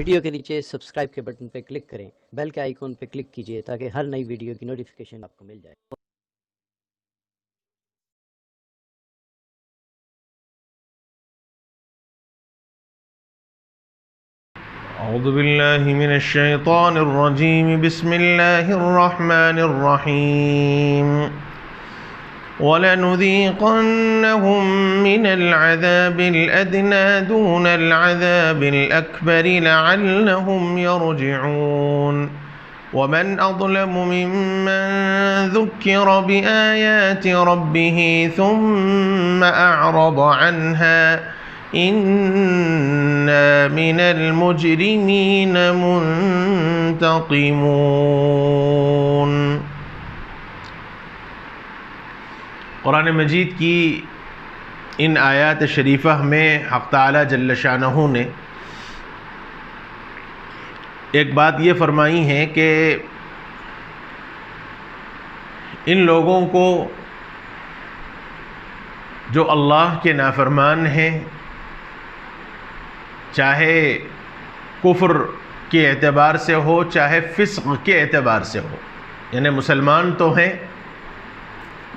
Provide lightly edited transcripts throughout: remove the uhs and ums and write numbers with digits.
Video کے نیچے subscribe کے بٹن پہ کلک کریں، بیل کے آئیکن پہ کلک کیجئے تاکہ ہر نئی ویڈیو کی نوٹیفیکیشن آپ کو مل جائے۔ اعوذ باللہ من الشیطان الرجیم، بسم اللہ الرحمن الرحیم۔ وَلَنُذِيقَنَّهُم مِّنَ الْعَذَابِ الْأَدْنَىٰ دُونَ الْعَذَابِ الْأَكْبَرِ لَعَلَّهُمْ يَرْجِعُونَ وَمَنْ أَظْلَمُ مِمَّن ذُكِّرَ بِآيَاتِ رَبِّهِ ثُمَّ أَعْرَضَ عَنْهَا إِنَّا مِنَ الْمُجْرِمِينَ مُنْتَقِمُونَ۔ قرآن مجید کی ان آیات شریفہ میں حق تعالی جل شانہ نے ایک بات یہ فرمائی ہے کہ ان لوگوں کو جو اللہ کے نافرمان ہیں، چاہے کفر کے اعتبار سے ہو چاہے فسق کے اعتبار سے ہو، یعنی مسلمان تو ہیں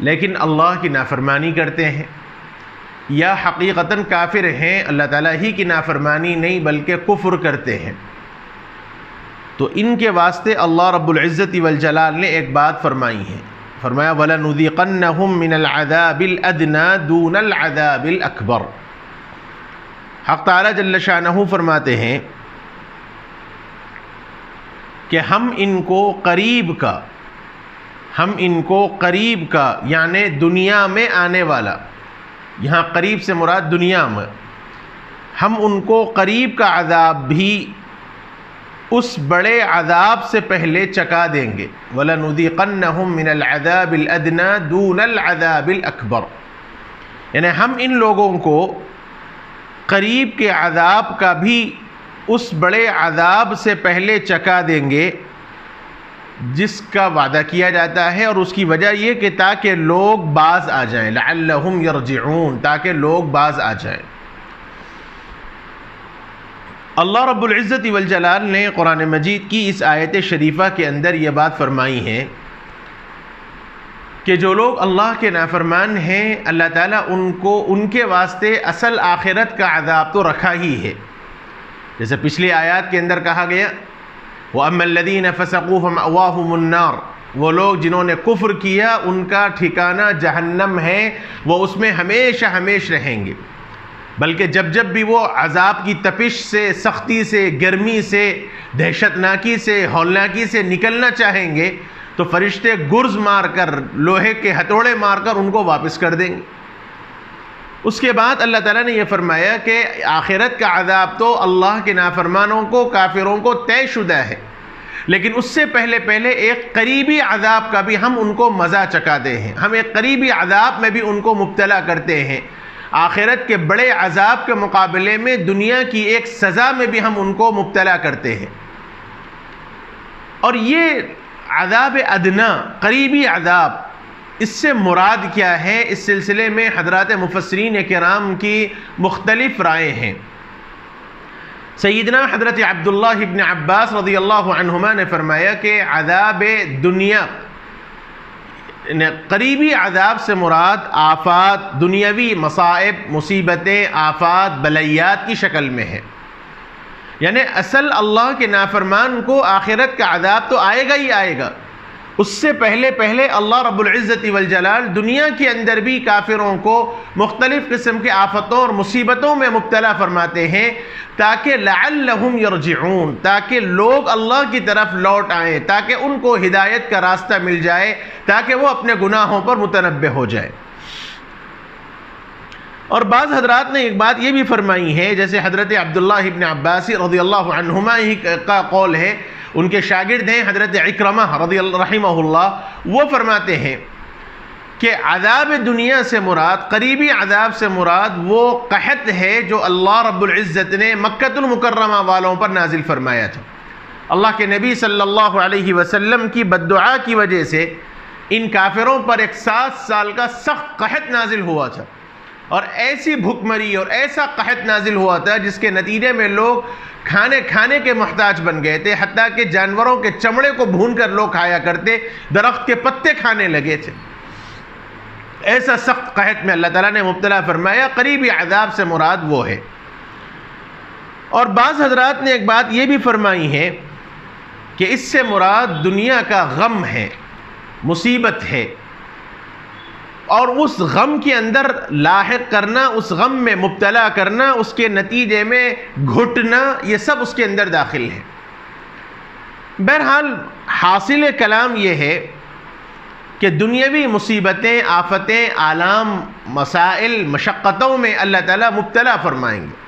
لیکن اللہ کی نافرمانی کرتے ہیں، یا حقیقتاً کافر ہیں، اللہ تعالیٰ ہی کی نافرمانی نہیں بلکہ کفر کرتے ہیں، تو ان کے واسطے اللہ رب العزت والجلال نے ایک بات فرمائی ہے، فرمایا وَلَنُذِيقَنَّهُم مِّنَ الْعَذَابِ الْأَدْنَىٰ دُونَ الْعَذَابِ الْأَكْبَرِ۔ حق تعالیٰ جل شانہ فرماتے ہیں کہ ہم ان کو قریب کا یعنی دنیا میں آنے والا، یہاں قریب سے مراد دنیا میں، ہم ان کو قریب کا عذاب بھی اس بڑے عذاب سے پہلے چکا دیں گے۔ وَلَنُذِيقَنَّهُم مِّنَ الْعَذَابِ الْأَدْنَىٰ دُونَ الْعَذَابِ الْأَكْبَرِ، یعنی ہم ان لوگوں کو قریب کے عذاب کا بھی اس بڑے عذاب سے پہلے چکا دیں گے جس کا وعدہ کیا جاتا ہے، اور اس کی وجہ یہ کہ تاکہ لوگ باز آ جائیں، لعلہم یرجعون، تاکہ لوگ باز آ جائیں۔ اللہ رب العزت والجلال نے قرآن مجید کی اس آیت شریفہ کے اندر یہ بات فرمائی ہے کہ جو لوگ اللہ کے نافرمان ہیں، اللہ تعالیٰ ان کے واسطے اصل آخرت کا عذاب تو رکھا ہی ہے، جیسے پچھلی آیات کے اندر کہا گیا وَأَمَّا الَّذِينَ فَسَقُوا فَمَأْوَاهُمُ النَّارُ، وہ لوگ جنہوں نے کفر کیا ان کا ٹھکانہ جہنم ہے، وہ اس میں ہمیشہ رہیں گے، بلکہ جب بھی وہ عذاب کی تپش سے، سختی سے، گرمی سے، دہشتناکی سے، ہولناکی سے نکلنا چاہیں گے تو فرشتے گرز مار کر، لوہے کے ہتھوڑے مار کر ان کو واپس کر دیں گے۔ اس کے بعد اللہ تعالیٰ نے یہ فرمایا کہ آخرت کا عذاب تو اللہ کے نافرمانوں کو، کافروں کو طے شدہ ہے، لیکن اس سے پہلے ایک قریبی عذاب کا بھی ہم ان کو مزہ چکاتے ہیں، ہم ایک قریبی عذاب میں بھی ان کو مبتلا کرتے ہیں، آخرت کے بڑے عذاب کے مقابلے میں دنیا کی ایک سزا میں بھی ہم ان کو مبتلا کرتے ہیں۔ اور یہ عذاب ادنا، قریبی عذاب، اس سے مراد کیا ہے؟ اس سلسلے میں حضرات مفسرین کرام کی مختلف رائے ہیں۔ سیدنا حضرت عبداللہ ابن عباس رضی اللہ عنہما نے فرمایا کہ عذاب دنیا، قریبی عذاب سے مراد آفات، دنیاوی مصائب، مصیبتیں، آفات، بلیات کی شکل میں ہے، یعنی اصل اللہ کے نافرمان کو آخرت کا عذاب تو آئے گا ہی آئے گا، اس سے پہلے اللہ رب العزت والجلال دنیا کے اندر بھی کافروں کو مختلف قسم کے آفتوں اور مصیبتوں میں مبتلا فرماتے ہیں تاکہ لعلہم یرجعون، تاکہ لوگ اللہ کی طرف لوٹ آئیں، تاکہ ان کو ہدایت کا راستہ مل جائے، تاکہ وہ اپنے گناہوں پر متنبہ ہو جائے۔ اور بعض حضرات نے ایک بات یہ بھی فرمائی ہے، جیسے حضرت عبداللہ ابن عباس رضی اللہ عنہما ہی کا قول ہے، ان کے شاگرد ہیں حضرت عکرمہ رضی اللہ رحمہ اللہ، وہ فرماتے ہیں کہ عذاب دنیا سے مراد، قریبی عذاب سے مراد وہ قحط ہے جو اللہ رب العزت نے مکہ المکرمہ والوں پر نازل فرمایا تھا۔ اللہ کے نبی صلی اللہ علیہ وسلم کی بددعا کی وجہ سے ان کافروں پر ایک 7 سال کا سخت قحط نازل ہوا تھا، اور ایسی بھوک مری اور ایسا قحط نازل ہوا تھا جس کے نتیجے میں لوگ کھانے کے محتاج بن گئے تھے، حتیٰ کہ جانوروں کے چمڑے کو بھون کر لوگ کھایا کرتے، درخت کے پتے کھانے لگے تھے۔ ایسا سخت قحط میں اللہ تعالیٰ نے مبتلا فرمایا۔ قریبی عذاب سے مراد وہ ہے۔ اور بعض حضرات نے ایک بات یہ بھی فرمائی ہے کہ اس سے مراد دنیا کا غم ہے، مصیبت ہے، اور اس غم کے اندر لاحق کرنا، اس غم میں مبتلا کرنا، اس کے نتیجے میں گھٹنا، یہ سب اس کے اندر داخل ہے۔ بہرحال حاصل کلام یہ ہے کہ دنیاوی مصیبتیں، آفتیں، آلام، مسائل، مشقتوں میں اللہ تعالیٰ مبتلا فرمائیں گے،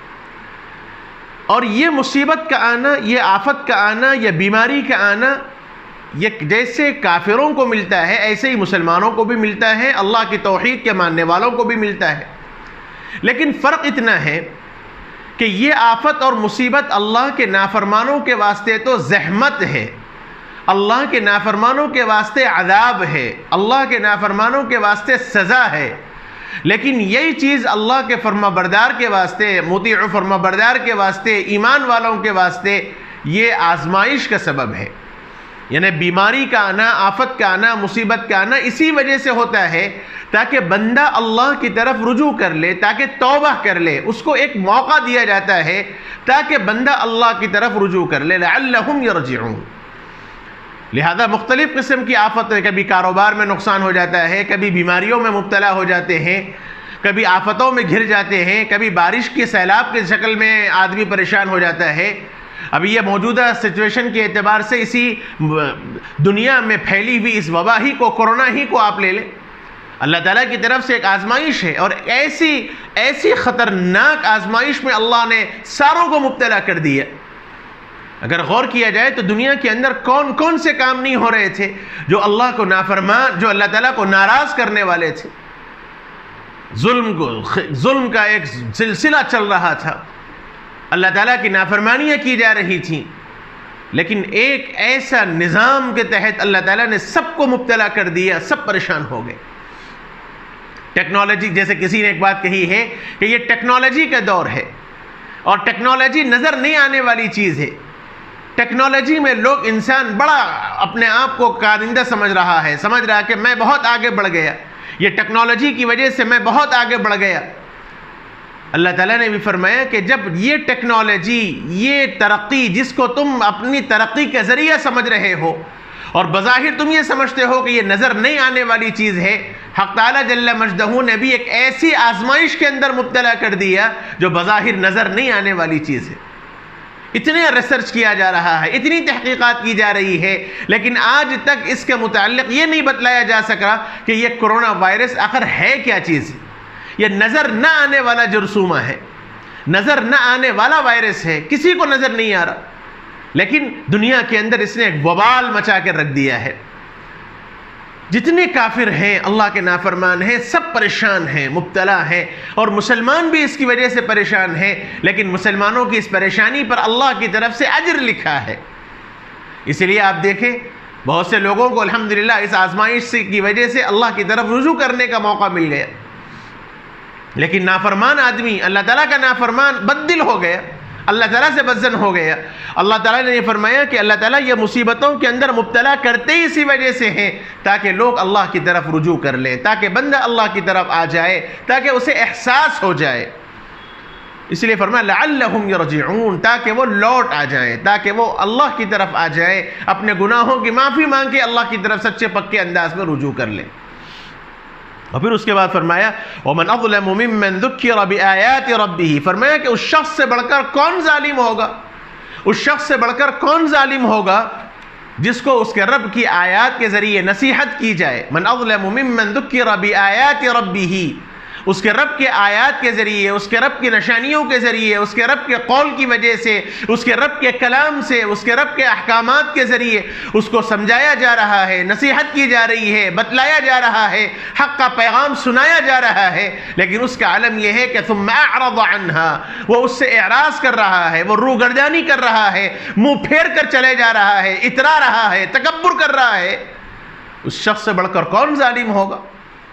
اور یہ مصیبت کا آنا، یہ آفت کا آنا، یہ بیماری کا آنا، یہ جیسے کافروں کو ملتا ہے ایسے ہی مسلمانوں کو بھی ملتا ہے، اللہ کی توحید کے ماننے والوں کو بھی ملتا ہے۔ لیکن فرق اتنا ہے کہ یہ آفت اور مصیبت اللہ کے نافرمانوں کے واسطے تو زحمت ہے، اللہ کے نافرمانوں کے واسطے عذاب ہے، اللہ کے نافرمانوں کے واسطے سزا ہے، لیکن یہی چیز اللہ کے فرما بردار کے واسطے، مطیع فرما بردار کے واسطے، ایمان والوں کے واسطے یہ آزمائش کا سبب ہے۔ یعنی بیماری کا آنا، آفت کا آنا، مصیبت کا آنا اسی وجہ سے ہوتا ہے تاکہ بندہ اللہ کی طرف رجوع کر لے، تاکہ توبہ کر لے، اس کو ایک موقع دیا جاتا ہے تاکہ بندہ اللہ کی طرف رجوع کر لے، لعلہم یرجعون۔ لہذا مختلف قسم کی آفتیں، کبھی کاروبار میں نقصان ہو جاتا ہے، کبھی بیماریوں میں مبتلا ہو جاتے ہیں، کبھی آفتوں میں گھر جاتے ہیں، کبھی بارش کی سیلاب کی شکل میں آدمی پریشان ہو جاتا ہے۔ ابھی یہ موجودہ سچویشن کے اعتبار سے اسی دنیا میں پھیلی ہوئی اس وبا ہی کو، کورونا ہی کو آپ لے لیں، اللہ تعالیٰ کی طرف سے ایک آزمائش ہے، اور ایسی خطرناک آزمائش میں اللہ نے ساروں کو مبتلا کر دیا۔ اگر غور کیا جائے تو دنیا کے اندر کون کون سے کام نہیں ہو رہے تھے جو اللہ کو نافرمان، جو اللہ تعالیٰ کو ناراض کرنے والے تھے۔ ظلم کا ایک سلسلہ چل رہا تھا، اللہ تعالیٰ کی نافرمانیاں کی جا رہی تھیں، لیکن ایک ایسا نظام کے تحت اللہ تعالیٰ نے سب کو مبتلا کر دیا، سب پریشان ہو گئے۔ ٹیکنالوجی، جیسے کسی نے ایک بات کہی ہے کہ یہ ٹیکنالوجی کا دور ہے، اور ٹیکنالوجی نظر نہیں آنے والی چیز ہے۔ ٹیکنالوجی میں لوگ، انسان بڑا اپنے آپ کو کارندہ سمجھ رہا ہے کہ میں بہت آگے بڑھ گیا، یہ ٹیکنالوجی کی وجہ سے میں بہت آگے بڑھ گیا۔ اللہ تعالیٰ نے بھی فرمایا کہ جب یہ ٹیکنالوجی، یہ ترقی جس کو تم اپنی ترقی کا ذریعہ سمجھ رہے ہو اور بظاہر تم یہ سمجھتے ہو کہ یہ نظر نہیں آنے والی چیز ہے، حق تعالیٰ جل مجدہ نے بھی ایک ایسی آزمائش کے اندر مبتلا کر دیا جو بظاہر نظر نہیں آنے والی چیز ہے۔ اتنے ریسرچ کیا جا رہا ہے، اتنی تحقیقات کی جا رہی ہے، لیکن آج تک اس کے متعلق یہ نہیں بتلایا جا سکا کہ یہ کرونا وائرس آخر ہے کیا چیز۔ یہ نظر نہ آنے والا جرثومہ ہے، نظر نہ آنے والا وائرس ہے، کسی کو نظر نہیں آ رہا، لیکن دنیا کے اندر اس نے ایک وبال مچا کے رکھ دیا ہے۔ جتنے کافر ہیں، اللہ کے نافرمان ہیں، سب پریشان ہیں، مبتلا ہیں، اور مسلمان بھی اس کی وجہ سے پریشان ہیں، لیکن مسلمانوں کی اس پریشانی پر اللہ کی طرف سے اجر لکھا ہے۔ اس لیے آپ دیکھیں بہت سے لوگوں کو الحمدللہ اس آزمائش کی وجہ سے اللہ کی طرف رجوع کرنے کا موقع مل گیا، لیکن نافرمان آدمی، اللہ تعالیٰ کا نافرمان بددل ہو گیا، اللہ تعالیٰ سے بدظن ہو گیا۔ اللہ تعالیٰ نے یہ فرمایا کہ اللہ تعالیٰ یہ مصیبتوں کے اندر مبتلا کرتے ہی اسی وجہ سے ہیں تاکہ لوگ اللہ کی طرف رجوع کر لیں، تاکہ بندہ اللہ کی طرف آ جائے، تاکہ اسے احساس ہو جائے۔ اس لیے فرمایا لعلہم یرجعون، تاکہ وہ لوٹ آ جائیں، تاکہ وہ اللہ کی طرف آ جائیں، اپنے گناہوں کی معافی مانگ کے اللہ کی طرف سچے پکے انداز میں رجوع کر لیں۔ اور پھر اس کے بعد فرمایا وَمَنْ أَظْلَمُ مِمَّنْ ذُكِّرَ بِآيَاتِ رَبِّهِ، فرمایا کہ اس شخص سے بڑھ کر کون ظالم ہوگا، اس شخص سے بڑھ کر کون ظالم ہوگا جس کو اس کے رب کی آیات کے ذریعے نصیحت کی جائے۔ مَنْ أَظْلَمُ مِمَّنْ ذُكِّرَ بِآيَاتِ رَبِّهِ، اس کے رب کے آیات کے ذریعے، اس کے رب کی نشانیوں کے ذریعے، اس کے رب کے قول کی وجہ سے، اس کے رب کے کلام سے، اس کے رب کے احکامات کے ذریعے اس کو سمجھایا جا رہا ہے، نصیحت کی جا رہی ہے، بتلایا جا رہا ہے، حق کا پیغام سنایا جا رہا ہے، لیکن اس کا عالم یہ ہے کہ ثم اعرض عنها، وہ اس سے اعراض کر رہا ہے، وہ روگردانی کر رہا ہے، منہ پھیر کر چلے جا رہا ہے، اترا رہا ہے، تکبر کر رہا ہے، اس شخص سے بڑھ کر کون ظالم ہوگا؟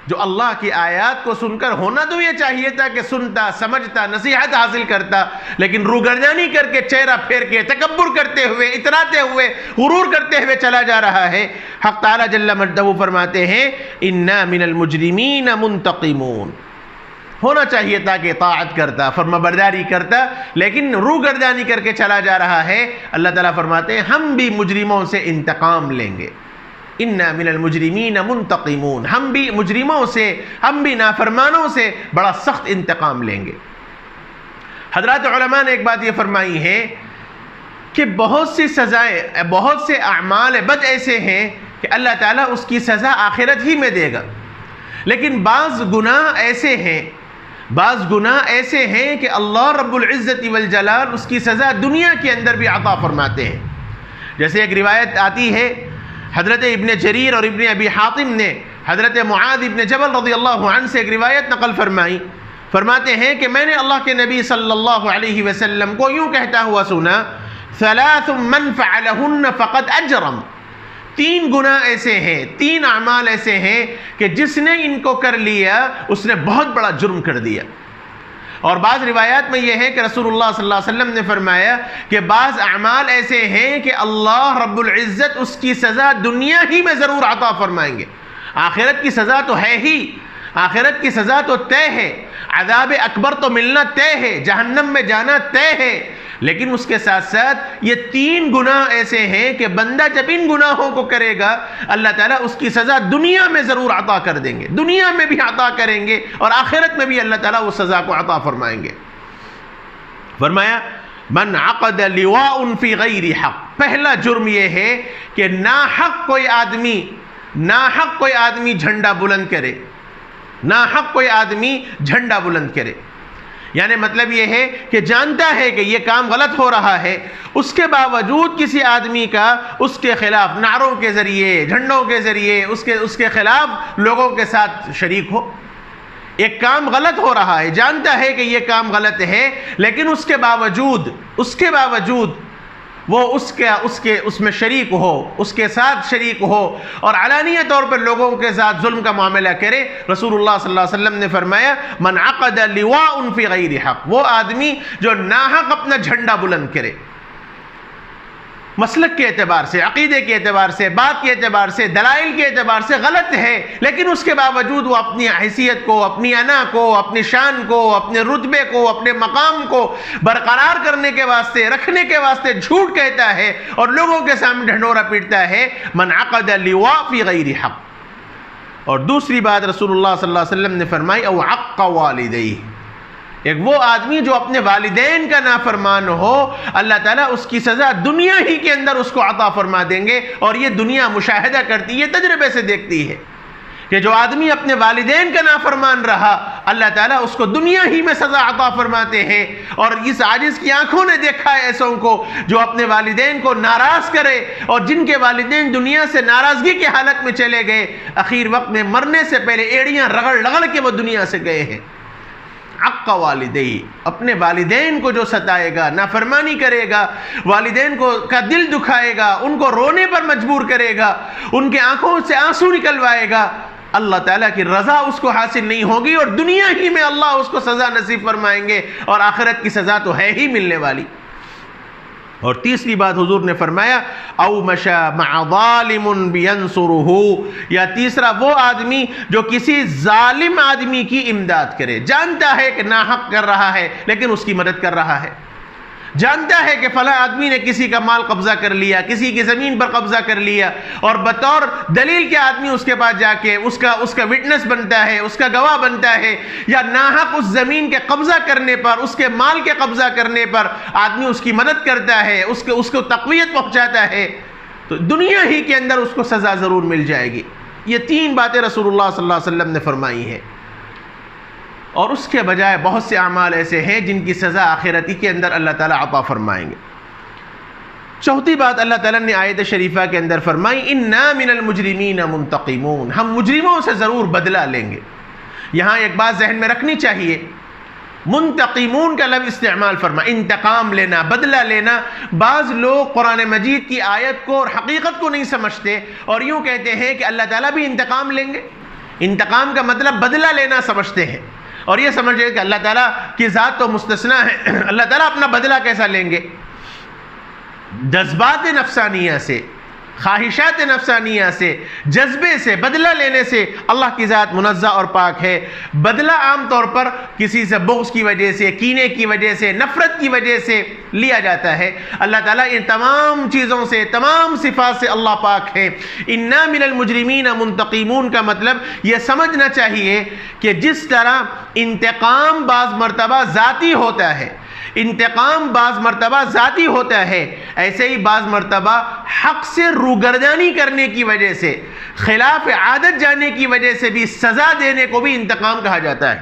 جو اللہ کی آیات کو سن کر ہونا تو یہ چاہیے تھا کہ سنتا، سمجھتا، نصیحت حاصل کرتا، لیکن روگردانی کر کے، چہرہ پھیر کے، تکبر کرتے ہوئے، اتراتے ہوئے، غرور کرتے ہوئے چلا جا رہا ہے۔ حق تعالی جل مجدہ فرماتے ہیں اِنَّا مِنَ الْمُجْرِمِينَ مُنْتَقِمُونَ۔ ہونا چاہیے تھا کہ اطاعت کرتا، فرمانبرداری کرتا، لیکن روگردانی کر کے چلا جا رہا ہے۔ اللہ تعالیٰ فرماتے ہیں ہم بھی مجرموں سے انتقام لیں گے۔ اِنَّا مِنَ الْمُجْرِمِينَ مُنْتَقِمُونَ، ہم بھی مجرموں سے، ہم بھی نافرمانوں سے بڑا سخت انتقام لیں گے۔ حضرات علماء نے ایک بات یہ فرمائی ہے کہ بہت سی سزائیں، بہت سے اعمال بد ایسے ہیں کہ اللہ تعالیٰ اس کی سزا آخرت ہی میں دے گا، لیکن بعض گناہ ایسے ہیں کہ اللہ رب العزت والجلال اس کی سزا دنیا کے اندر بھی عطا فرماتے ہیں۔ جیسے ایک روایت آتی ہے، حضرت ابن جریر اور ابن ابی حاتم نے حضرت معاذ ابن جبل رضی اللہ عنہ سے ایک روایت نقل فرمائی، فرماتے ہیں کہ میں نے اللہ کے نبی صلی اللہ علیہ وسلم کو یوں کہتا ہوا سنا، ثلاث من فعلہن فقد اجرم، 3 گناہ ایسے ہیں، 3 اعمال ایسے ہیں کہ جس نے ان کو کر لیا اس نے بہت بڑا جرم کر دیا۔ اور بعض روایات میں یہ ہے کہ رسول اللہ صلی اللہ علیہ وسلم نے فرمایا کہ بعض اعمال ایسے ہیں کہ اللہ رب العزت اس کی سزا دنیا ہی میں ضرور عطا فرمائیں گے۔ آخرت کی سزا تو ہے ہی، آخرت کی سزا تو طے ہے، عذاب اکبر تو ملنا طے ہے، جہنم میں جانا طے ہے، لیکن اس کے ساتھ ساتھ یہ 3 گناہ ایسے ہیں کہ بندہ جب ان گناہوں کو کرے گا اللہ تعالیٰ اس کی سزا دنیا میں ضرور عطا کر دیں گے، دنیا میں بھی عطا کریں گے اور آخرت میں بھی اللہ تعالیٰ اس سزا کو عطا فرمائیں گے۔ فرمایا من عقد لواء فی غیر حق، پہلا جرم یہ ہے کہ ناحق کوئی آدمی جھنڈا بلند کرے، ناحق کوئی آدمی جھنڈا بلند کرے، یعنی مطلب یہ ہے کہ جانتا ہے کہ یہ کام غلط ہو رہا ہے، اس کے باوجود کسی آدمی کا اس کے خلاف نعروں کے ذریعے، جھنڈوں کے ذریعے اس کے خلاف لوگوں کے ساتھ شریک ہو۔ ایک کام غلط ہو رہا ہے، جانتا ہے کہ یہ کام غلط ہے، لیکن اس کے باوجود وہ اس میں شریک ہو، اس کے ساتھ شریک ہو اور علانیہ طور پر لوگوں کے ساتھ ظلم کا معاملہ کرے۔ رسول اللہ صلی اللہ علیہ وسلم نے فرمایا من عقد لواء فی غیر حق، وہ آدمی جو ناحق اپنا جھنڈا بلند کرے، مسلک کے اعتبار سے، عقیدے کے اعتبار سے، بات کے اعتبار سے، دلائل کے اعتبار سے غلط ہے، لیکن اس کے باوجود وہ اپنی حیثیت کو، اپنی انا کو، اپنی شان کو، اپنے رتبے کو، اپنے مقام کو برقرار کرنے کے واسطے، رکھنے کے واسطے جھوٹ کہتا ہے اور لوگوں کے سامنے ڈھنڈورا پیٹتا ہے۔ من عقد لواء فی غیر حق۔ اور دوسری بات رسول اللہ صلی اللہ علیہ وسلم نے فرمائی او عق والدیہ، ایک وہ آدمی جو اپنے والدین کا نافرمان ہو، اللہ تعالیٰ اس کی سزا دنیا ہی کے اندر اس کو عطا فرما دیں گے۔ اور یہ دنیا مشاہدہ کرتی ہے، تجربے سے دیکھتی ہے کہ جو آدمی اپنے والدین کا نافرمان رہا اللہ تعالیٰ اس کو دنیا ہی میں سزا عطا فرماتے ہیں۔ اور اس عاجز کی آنکھوں نے دیکھا ہے ایسوں کو جو اپنے والدین کو ناراض کرے اور جن کے والدین دنیا سے ناراضگی کی حالت میں چلے گئے، اخیر وقت میں مرنے سے پہلے ایڑیاں رگڑ کے وہ دنیا سے گئے ہیں۔ عق والدیہ، اپنے والدین کو جو ستائے گا، نافرمانی کرے گا، والدین کا دل دکھائے گا، ان کو رونے پر مجبور کرے گا، ان کے آنکھوں سے آنسو نکلوائے گا، اللہ تعالیٰ کی رضا اس کو حاصل نہیں ہوگی اور دنیا ہی میں اللہ اس کو سزا نصیب فرمائیں گے اور آخرت کی سزا تو ہے ہی ملنے والی۔ اور تیسری بات حضور نے فرمایا او مشا مع ظالم بینصرہ، یا تیسرا وہ آدمی جو کسی ظالم آدمی کی امداد کرے، جانتا ہے کہ ناحق کر رہا ہے لیکن اس کی مدد کر رہا ہے، جانتا ہے کہ فلاں آدمی نے کسی کا مال قبضہ کر لیا، کسی کی زمین پر قبضہ کر لیا، اور بطور دلیل کے آدمی اس کے پاس جا کے اس کا وٹنس بنتا ہے، اس کا گواہ بنتا ہے، یا ناحق اس زمین کے قبضہ کرنے پر، اس کے مال کے قبضہ کرنے پر آدمی اس کی مدد کرتا ہے، اس کو تقویت پہنچاتا ہے، تو دنیا ہی کے اندر اس کو سزا ضرور مل جائے گی۔ یہ 3 باتیں رسول اللہ صلی اللہ علیہ وسلم نے فرمائی ہیں، اور اس کے بجائے بہت سے اعمال ایسے ہیں جن کی سزا آخرتی کے اندر اللہ تعالیٰ عطا فرمائیں گے۔ چوتھی بات اللہ تعالیٰ نے آیت شریفہ کے اندر فرمائی اِنَّا مِنَ الْمُجْرِمِينَ مُنْتَقِمُونَ، ہم مجرموں سے ضرور بدلہ لیں گے۔ یہاں ایک بات ذہن میں رکھنی چاہیے، منتقمون کا لفظ استعمال فرما، انتقام لینا، بدلہ لینا۔ بعض لوگ قرآن مجید کی آیت کو اور حقیقت کو نہیں سمجھتے اور یوں کہتے ہیں کہ اللہ تعالیٰ بھی انتقام لیں گے، انتقام کا مطلب بدلہ لینا سمجھتے ہیں، اور یہ سمجھے کہ اللہ تعالیٰ کی ذات تو مستثنیٰ ہے، اللہ تعالیٰ اپنا بدلہ کیسا لیں گے؟ جذبات نفسانیہ سے، خواہشات نفسانیہ سے، جذبے سے، بدلہ لینے سے اللہ کی ذات منزہ اور پاک ہے۔ بدلہ عام طور پر کسی سے بغض کی وجہ سے، کینے کی وجہ سے، نفرت کی وجہ سے لیا جاتا ہے۔ اللہ تعالیٰ ان تمام چیزوں سے، تمام صفات سے اللہ پاک ہے۔ اِنَّا مِنَ الْمُجْرِمِينَ مُنْتَقِمُونَ کا مطلب یہ سمجھنا چاہیے کہ جس طرح انتقام بعض مرتبہ ذاتی ہوتا ہے، انتقام بعض مرتبہ ذاتی ہوتا ہے، ایسے ہی بعض مرتبہ حق سے روگردانی کرنے کی وجہ سے، خلاف عادت جانے کی وجہ سے بھی سزا دینے کو بھی انتقام کہا جاتا ہے۔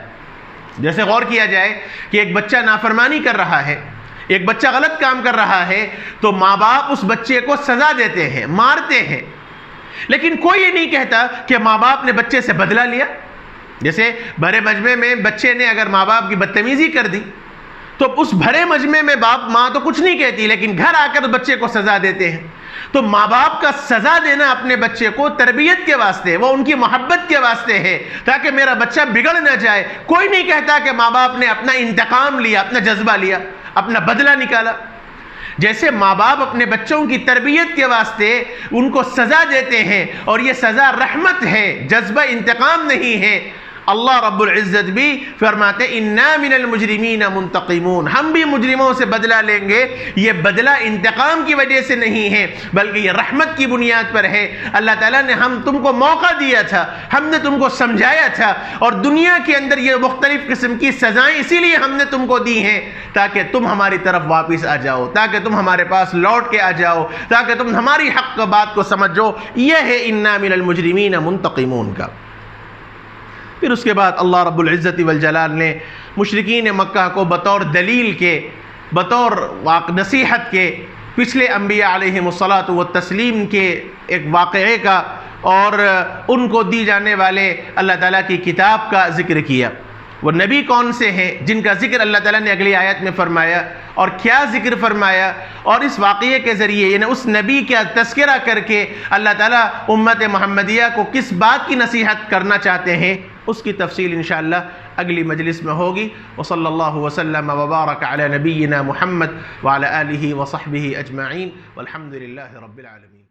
جیسے غور کیا جائے کہ ایک بچہ نافرمانی کر رہا ہے، ایک بچہ غلط کام کر رہا ہے، تو ماں باپ اس بچے کو سزا دیتے ہیں، مارتے ہیں، لیکن کوئی یہ نہیں کہتا کہ ماں باپ نے بچے سے بدلہ لیا۔ جیسے بڑے مجمع میں بچے نے اگر ماں باپ کی بدتمیزی کر دی تو اس بھرے مجمع میں باپ ماں تو کچھ نہیں کہتی، لیکن گھر آ کر بچے کو سزا دیتے ہیں۔ تو ماں باپ کا سزا دینا اپنے بچے کو تربیت کے واسطے، وہ ان کی محبت کے واسطے ہے، تاکہ میرا بچہ بگڑ نہ جائے۔ کوئی نہیں کہتا کہ ماں باپ نے اپنا انتقام لیا، اپنا جذبہ لیا، اپنا بدلہ نکالا۔ جیسے ماں باپ اپنے بچوں کی تربیت کے واسطے ان کو سزا دیتے ہیں، اور یہ سزا رحمت ہے، جذبہ انتقام نہیں ہے۔ اللہ رب العزت بھی فرماتے اِنَّا مِنَ الْمُجْرِمِينَ مُنْتَقِمُونَ، ہم بھی مجرموں سے بدلہ لیں گے۔ یہ بدلہ انتقام کی وجہ سے نہیں ہے، بلکہ یہ رحمت کی بنیاد پر ہے۔ اللہ تعالیٰ نے ہم تم کو موقع دیا تھا، ہم نے تم کو سمجھایا تھا، اور دنیا کے اندر یہ مختلف قسم کی سزائیں اسی لیے ہم نے تم کو دی ہیں تاکہ تم ہماری طرف واپس آ جاؤ، تاکہ تم ہمارے پاس لوٹ کے آ جاؤ، تاکہ تم ہماری حق بات کو سمجھو۔ یہ ہے اِنَّا مِنَ الْمُجْرِمِينَ مُنْتَقِمُونَ کا۔ پھر اس کے بعد اللہ رب العزت والجلال نے مشرکین مکہ کو بطور دلیل کے، بطور نصیحت کے، پچھلے انبیاء علیہم الصلاۃ والتسلیم کے ایک واقعے کا اور ان کو دی جانے والے اللہ تعالیٰ کی کتاب کا ذکر کیا۔ وہ نبی کون سے ہیں جن کا ذکر اللہ تعالیٰ نے اگلی آیت میں فرمایا، اور کیا ذکر فرمایا، اور اس واقعے کے ذریعے یعنی اس نبی کا تذکرہ کر کے اللہ تعالیٰ امت محمدیہ کو کس بات کی نصیحت کرنا چاہتے ہیں، اس کی تفصیل انشاءاللہ اگلی مجلس میں ہوگی۔ وصلی اللہ وسلم وبارک علی نبینا محمد وعلی آلہ وصحبہ اجمعین والحمد للہ رب العالمین۔